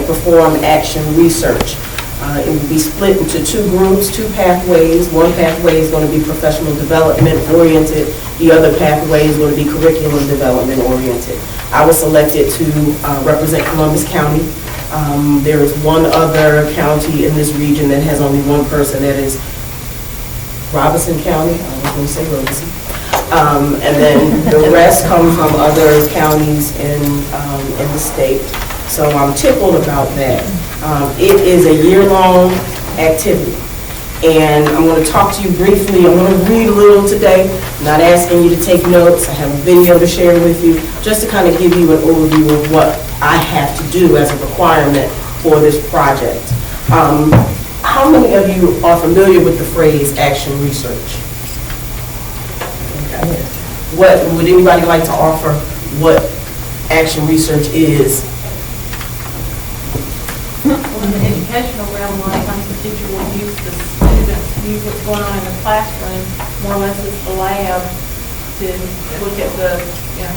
perform action research. It will be split into two groups, two pathways. One pathway is going to be professional development oriented. The other pathway is going to be curriculum development oriented. I was selected to represent Columbus County. There is one other county in this region that has only one person, that is Robeson County. I was going to say Robeson. And then the rest come from other counties in the state. So I'm tickled about that. It is a year-long activity. And I'm going to talk to you briefly. I'm going to read a little today. I'm not asking you to take notes. I have a video to share with you just to kind of give you an overview of what I have to do as a requirement for this project. How many of you are familiar with the phrase action research? Okay. What would anybody like to offer what action research is? Well, in the educational realm, a lot of times the teacher will use the students, use what's going on in the classroom, more or less as the lab, to look at the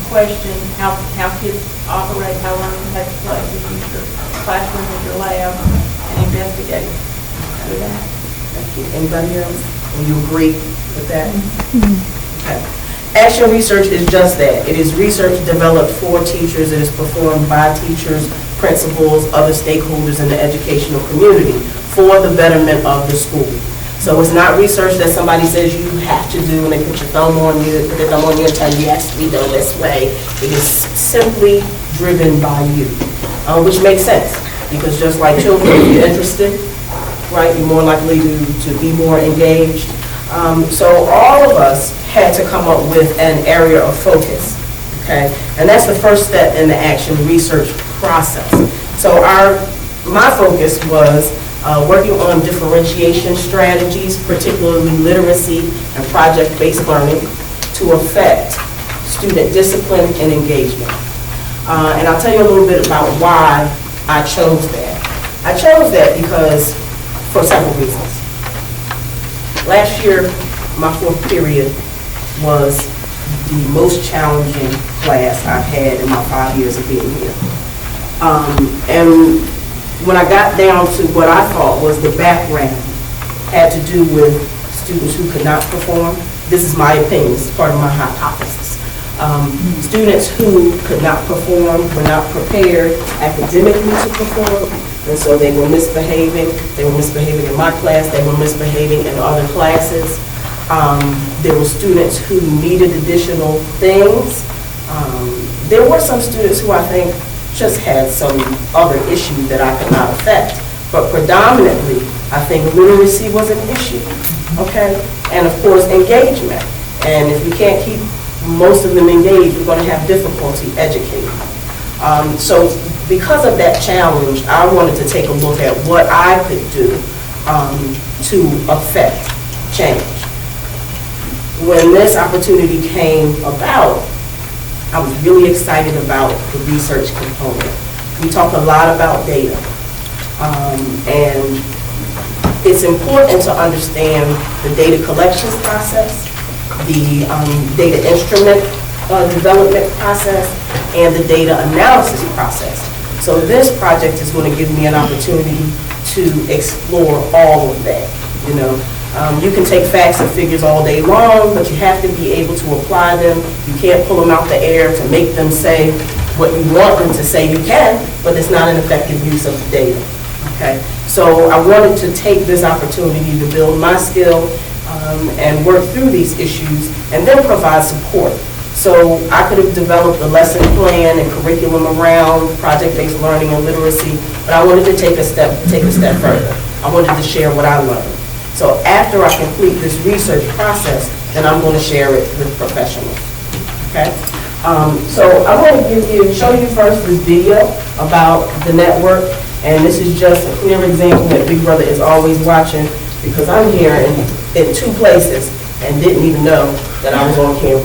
question, how kids operate, how learning takes place, and use your classroom as your lab and investigate with that. Thank you. Anybody else? Will you agree with that? Okay. Action research is just that. It is research developed for teachers. It is performed by teachers, principals, other stakeholders in the educational community for the betterment of the school. So it's not research that somebody says you have to do and they put your thumb on you, put their thumb on you and tell you it has to be done this way. It is simply driven by you, which makes sense because just like children, if you're interested, right, you're more likely to be more engaged. So all of us had to come up with an area of focus, okay? And that's the first step in the action research process. So my focus was working on differentiation strategies, particularly literacy and project-based learning, to affect student discipline and engagement. And I'll tell you a little bit about why I chose that. I chose that because, for several reasons. Last year, my fourth period was the most challenging class I've had in my 5 years of being here. And when I got down to what I thought was the background had to do with students who could not perform. This is my opinion, it's part of my hypothesis. Students who could not perform, were not prepared academically to perform, and so they were misbehaving. They were misbehaving in my class, they were misbehaving in other classes. There were students who needed additional things. There were some students who I think just had some other issue that I could not affect. But predominantly, I think literacy was an issue, okay? And of course, engagement. And if you can't keep most of them engaged, we're going to have difficulty educating. So because of that challenge, I wanted to take a look at what I could do to affect change. When this opportunity came about, I was really excited about the research component. We talk a lot about data, and it's important to understand the data collection process, the data instrument development process, and the data analysis process. So this project is going to give me an opportunity to explore all of that, you know. You can take facts and figures all day long, but you have to be able to apply them. You can't pull them out the air to make them say what you want them to say. You can, but it's not an effective use of the data. Okay? So I wanted to take this opportunity to build my skill and work through these issues and then provide support. So I could have developed a lesson plan and curriculum around project-based learning and literacy, but I wanted to take a step further. I wanted to share what I learned. So after I complete this research process, then I'm going to share it with professionals. Okay? So I'm going to show you first this video about the network, and this is just a clear example that Big Brother is always watching because I'm here in two places and didn't even know that I was on camera.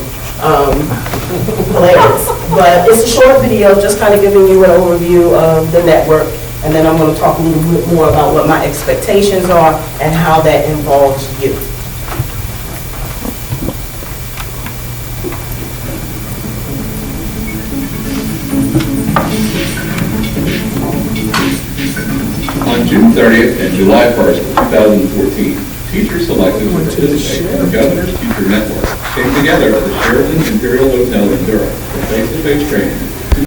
Hilarious. But it's a short video just kind of giving you an overview of the network. And then I'm going to talk a little bit more about what my expectations are and how that involves you. June 30th and July 1st, 2014. Teachers selected to participate in the Governor's Teacher Network came together at the Sheraton Imperial Hotel in Durham for face-to-face training